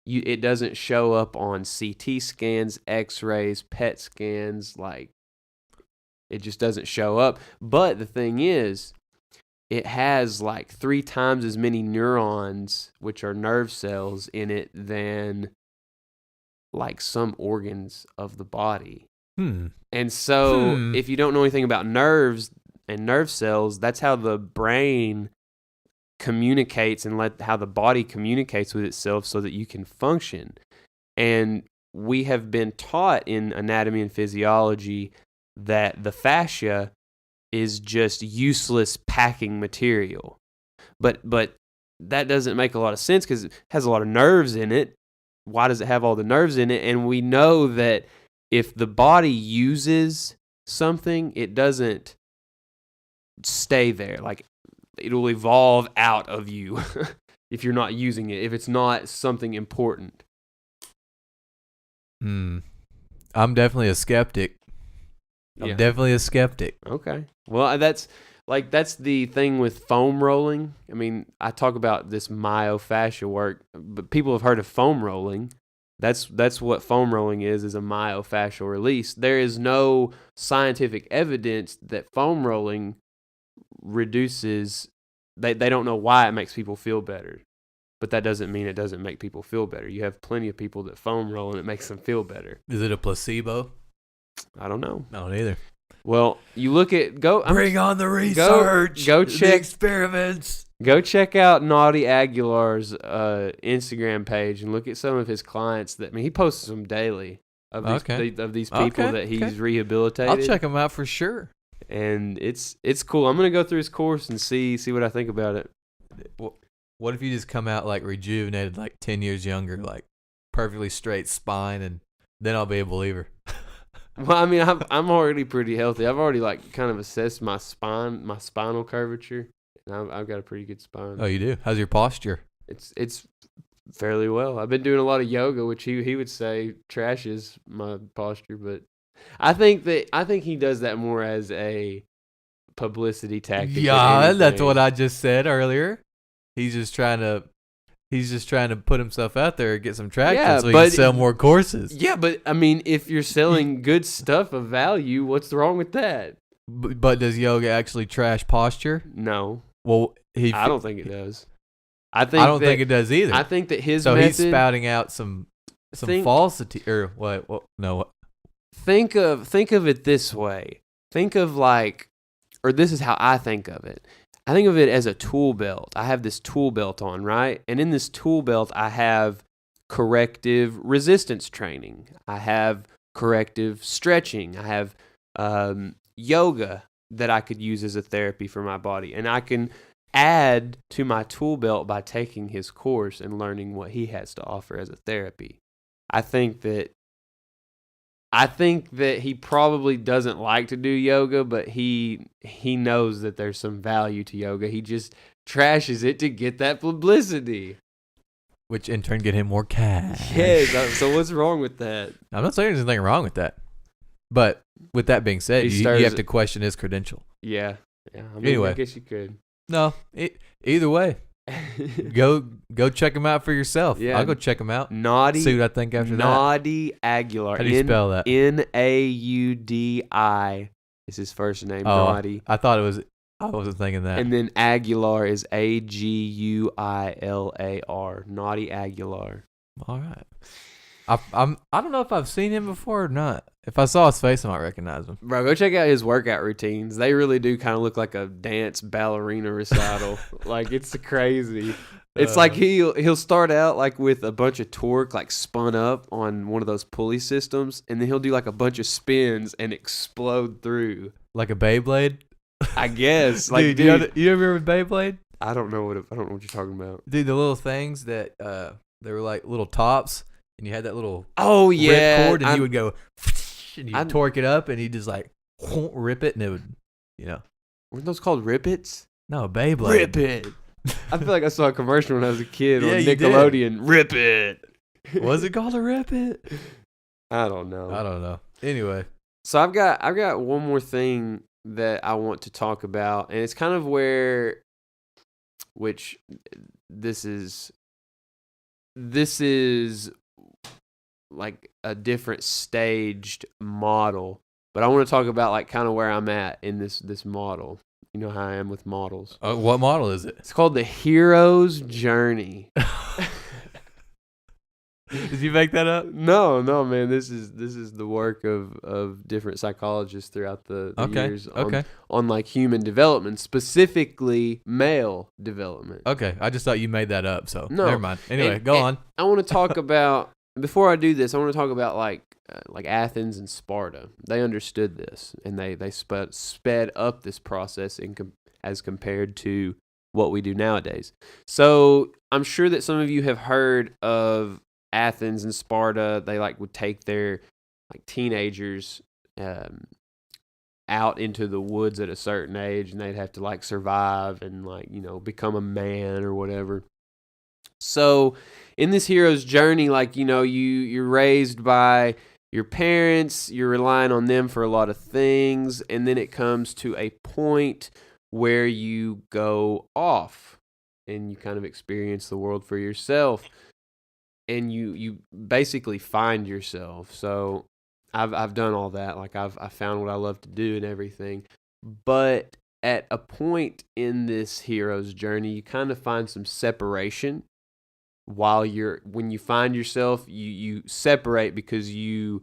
It doesn't show up on CT scans, X-rays, PET scans, like it just doesn't show up. But the thing is, it has like 3 times as many neurons, which are nerve cells, in it than like some organs of the body. And so if you don't know anything about nerves and nerve cells, that's how the brain communicates and how the body communicates with itself so that you can function. And we have been taught in anatomy and physiology that the fascia is just useless packing material. But that doesn't make a lot of sense because it has a lot of nerves in it. Why does it have all the nerves in it? And we know that if the body uses something, it doesn't stay there. Like, it'll evolve out of you if you're not using it, if it's not something important. I'm definitely a skeptic. I'm definitely a skeptic. Okay. Well, that's the thing with foam rolling. I mean, I talk about this myofascia work, but people have heard of foam rolling. That's what foam rolling is a myofascial release. There is no scientific evidence that foam rolling reduces. They don't know why it makes people feel better, but that doesn't mean it doesn't make people feel better. You have plenty of people that foam roll and it makes them feel better. Is it a placebo? I don't know. No, neither. Well, you look at bring on the research. Go check the experiments. Go check out Naughty Aguilar's Instagram page and look at some of his clients. He posts them daily of these people that he's rehabilitated. I'll check them out for sure. And it's cool. I'm gonna go through his course and see what I think about it. What if you just come out like rejuvenated, like 10 years younger, like perfectly straight spine, and then I'll be a believer. Well, I mean, I'm already pretty healthy. I've already like kind of assessed my spine, my spinal curvature. And I've got a pretty good spine. Oh, you do? How's your posture? It's fairly well. I've been doing a lot of yoga, which he would say trashes my posture, but I think he does that more as a publicity tactic. Yeah, that's what I just said earlier. He's just trying to put himself out there and get some traction so he can sell more courses. Yeah, but I mean, if you're selling good stuff of value, what's wrong with that? But does yoga actually trash posture? No. Well, I don't think it does. I don't think it does either. I think that his so method, he's spouting out some falsity or what? Well, no. Think of it this way. Think of this is how I think of it. I think of it as a tool belt. I have this tool belt on, right? And in this tool belt, I have corrective resistance training. I have corrective stretching. I have yoga that I could use as a therapy for my body. And I can add to my tool belt by taking his course and learning what he has to offer as a therapy. I think that he probably doesn't like to do yoga, but he knows that there's some value to yoga. He just trashes it to get that publicity. Which in turn get him more cash. Yes, so what's wrong with that? I'm not saying there's anything wrong with that. But with that being said, you have to question his credential. Yeah. I mean, anyway. I guess you could. No, either way. Go check him out for yourself. Yeah. I'll go check him out. See what I think after that. Naughty Aguilar. How do you spell that? Naudi is his first name. Oh, Naughty. I wasn't thinking that. And then Aguilar is Aguilar. Naughty Aguilar. All right. I don't know if I've seen him before or not. If I saw his face, I might recognize him. Bro, go check out his workout routines. They really do kind of look like a dance ballerina recital. Like, it's crazy. It's like he'll start out like with a bunch of torque like spun up on one of those pulley systems, and then he'll do like a bunch of spins and explode through. Like a Beyblade? I guess. Like, dude, you ever with Beyblade? I don't know what you're talking about. Dude, the little things that they were like little tops, and you had that little rip cord, and you would go and you torque it up, and you just like rip it, and it would, Weren't those called Rip-Its? No, Beyblade. Rip It. I feel like I saw a commercial when I was a kid on Nickelodeon. Rip It. Was it called a Rip It? I don't know. Anyway, so I've got one more thing that I want to talk about, and it's kind of which this is like a different staged model, but I want to talk about like kind of where I'm at in this model. You know how I am with models. What model is it? It's called the Hero's Journey. Did you make that up? No, man. This is the work of different psychologists throughout the years on like human development, specifically male development. Okay, I just thought you made that up, so no. Never mind. Anyway, go on. I want to talk about before I do this, I want to talk about like Athens and Sparta. They understood this, and they sped up this process as compared to what we do nowadays. So I'm sure that some of you have heard of Athens and Sparta. They like would take their like teenagers out into the woods at a certain age, and they'd have to like survive and like, you know, become a man or whatever. So in this hero's journey, like, you know, you're raised by your parents, you're relying on them for a lot of things, and then it comes to a point where you go off and you kind of experience the world for yourself, and you basically find yourself. So I've done all that. Like I found what I love to do and everything. But at a point in this hero's journey, you kind of find some separation. When you find yourself, you separate because you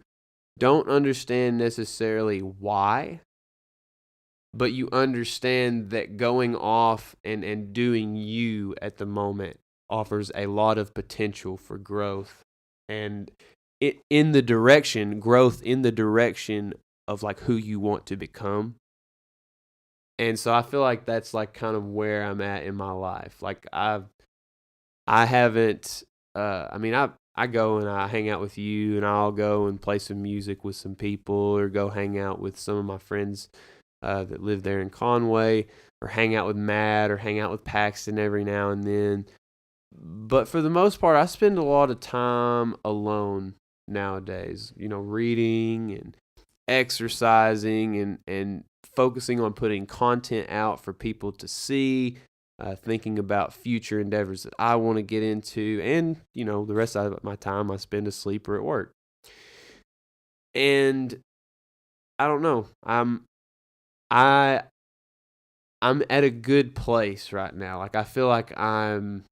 don't understand necessarily why, but you understand that going off and doing you at the moment offers a lot of potential for growth, and growth in the direction of like who you want to become. And so I feel like that's like kind of where I'm at in my life. Like I haven't, I go and I hang out with you, and I'll go and play some music with some people, or go hang out with some of my friends that live there in Conway, or hang out with Matt, or hang out with Paxton every now and then. But for the most part, I spend a lot of time alone nowadays, you know, reading and exercising and focusing on putting content out for people to see, thinking about future endeavors that I want to get into, and, you know, the rest of my time I spend asleep or at work. And I don't know, I'm at a good place right now. Like I feel like I'm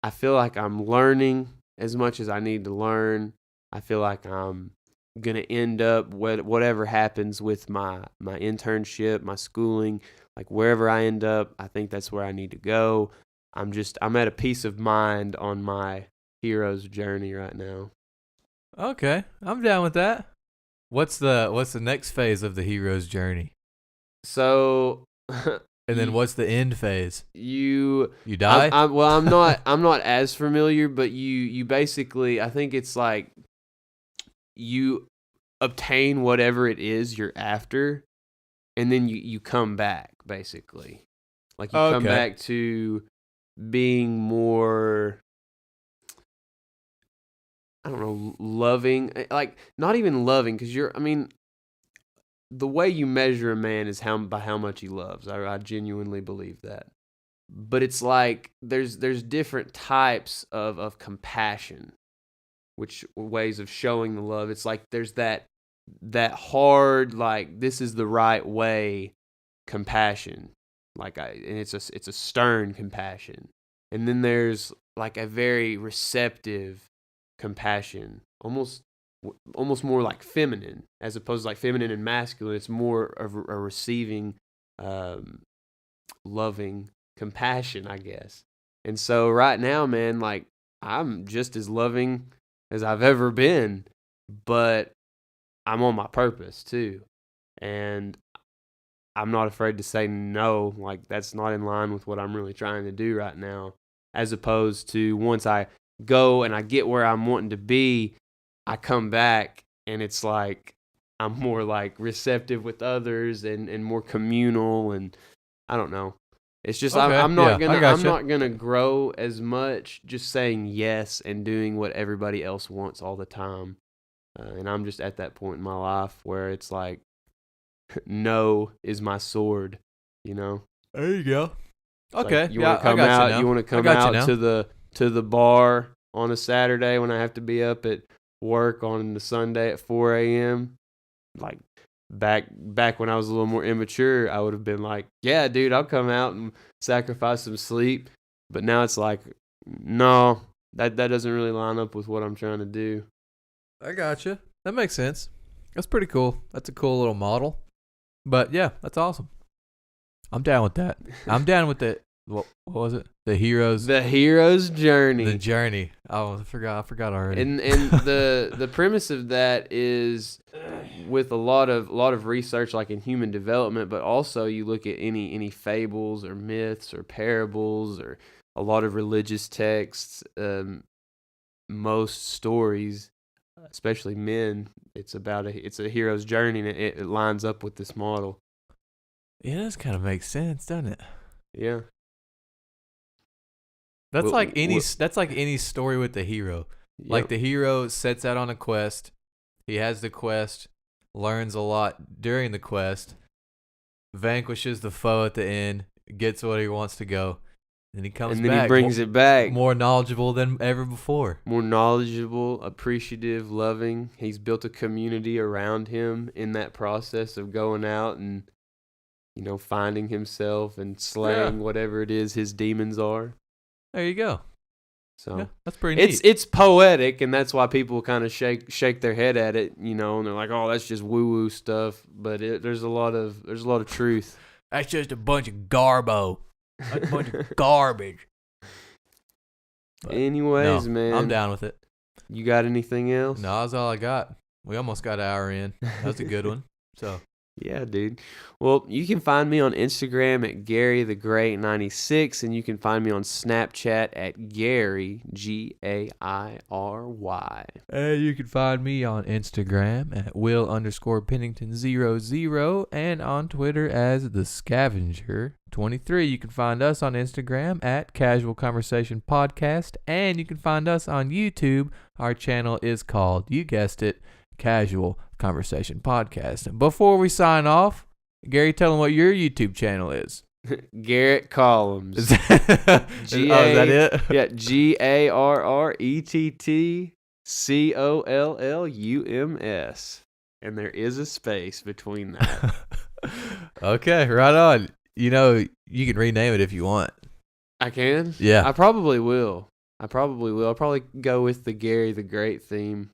learning as much as I need to learn. I feel like I'm going to end up, whatever happens with my internship, my schooling, like wherever I end up, I think that's where I need to go. I'm at a peace of mind on my hero's journey right now. Okay, I'm down with that. What's the next phase of the hero's journey? So and then what's the end phase? You die? I'm not as familiar, but you basically, I think it's like you obtain whatever it is you're after, and then you come back, basically. Like you come back to being more, I don't know, loving. Like not even loving, because the way you measure a man is by how much he loves. I genuinely believe that. But it's like there's different types of compassion, which ways of showing the love. It's like there's that hard, like this is the right way compassion. And it's a stern compassion. And then there's like a very receptive compassion, almost more like feminine, as opposed to like feminine and masculine. It's more of a receiving, loving compassion, I guess. And so right now, man, like I'm just as loving as I've ever been, but I'm on my purpose too. And I'm not afraid to say no. Like that's not in line with what I'm really trying to do right now, as opposed to once I go and I get where I'm wanting to be, I come back and it's like I'm more like receptive with others and more communal, and I don't know. It's just I'm not gonna grow as much just saying yes and doing what everybody else wants all the time. And I'm just at that point in my life where it's like no is my sword, you know. There you go. Okay. Like you want to come out. You want to come out to the bar on a Saturday when I have to be up at work on the Sunday at 4 a.m. Like back when I was a little more immature, I would have been like, yeah, dude, I'll come out and sacrifice some sleep. But now it's like, no, that doesn't really line up with what I'm trying to do. I gotcha. That makes sense. That's pretty cool. That's a cool little model. But yeah, that's awesome. I'm down with that. I'm down with it. What was it? The hero's The hero's journey. the journey. Oh, I forgot already. And the premise of that is with a lot of research like in human development, but also you look at any fables or myths or parables or a lot of religious texts, most stories, especially men, it's a hero's journey, and it lines up with this model. It does kind of make sense, doesn't it? Yeah. That's Well, like any well- that's like any story with the hero. Like Yep. the hero sets out on a quest. He has the quest, learns a lot during the quest, vanquishes the foe at the end, gets what he wants to go, and he comes and then back he brings it back. more knowledgeable than ever before. More knowledgeable, appreciative, loving. He's built a community around him in that process of going out and, finding himself and slaying whatever it is his demons are. There you go. So Yeah, that's pretty neat. it's poetic, and that's why people kind of shake their head at it, and they're like, "Oh, that's just woo woo stuff." But there's a lot of truth. That's just a bunch of garbo. That's a bunch of garbage. But Anyways, no, man, I'm down with it. You got anything else? No, that's all I got. We almost got an hour in. That was a good one. So Yeah, dude. Well, you can find me on Instagram at GaryTheGreat96, and you can find me on Snapchat at Gary Gairy. and you can find me on Instagram at Will_Pennington00 and on Twitter as The Scavenger23. You can find us on Instagram at Casual Conversation Podcast, and you can find us on YouTube. Our channel is called, you guessed it, Casual Conversation Podcast. And before we sign off, Gary, tell them what your YouTube channel is. Garrett Columns. Is that it? Yeah, GarrettCollums. And there is a space between that. Okay, right on. You can rename it if you want. I can? Yeah. I probably will. I'll probably go with the Gary the Great theme.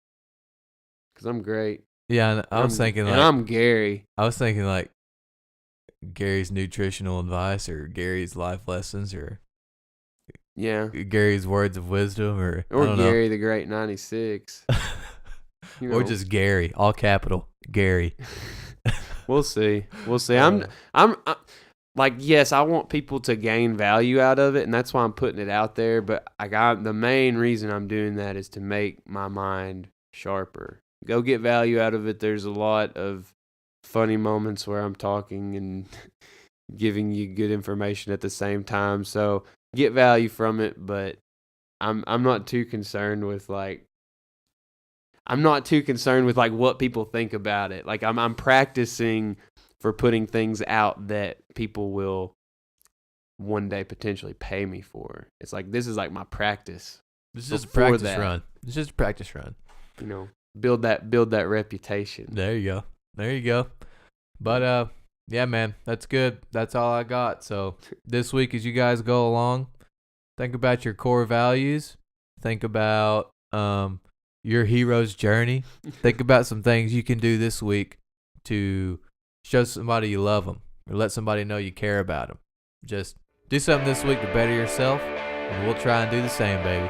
Because I'm great. Yeah, and I was thinking and I'm Gary. Gary's nutritional advice or Gary's life lessons or Yeah. Gary's words of wisdom or I Or don't Gary the Great 96. Or just Gary, all capital, Gary. We'll see. I'm like, yes, I want people to gain value out of it, and that's why I'm putting it out there. But the main reason I'm doing that is to make my mind sharper. Go get value out of it. There's a lot of funny moments where I'm talking and giving you good information at the same time. So get value from it, but I'm not too concerned with what people think about it. Like I'm practicing for putting things out that people will one day potentially pay me for. It's like this is like my practice. This is just a practice run. It's just a practice run. Build that reputation. There you go. But yeah, man, that's good. That's all I got. So this week, as you guys go along, think about your core values. Think about your hero's journey. Think about some things you can do this week to show somebody you love them or let somebody know you care about them. Just do something this week to better yourself, and we'll try and do the same, baby.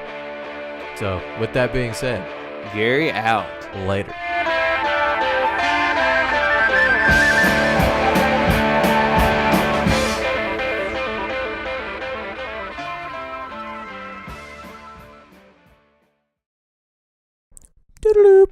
So with that being said, Gary out. later. Doodaloop.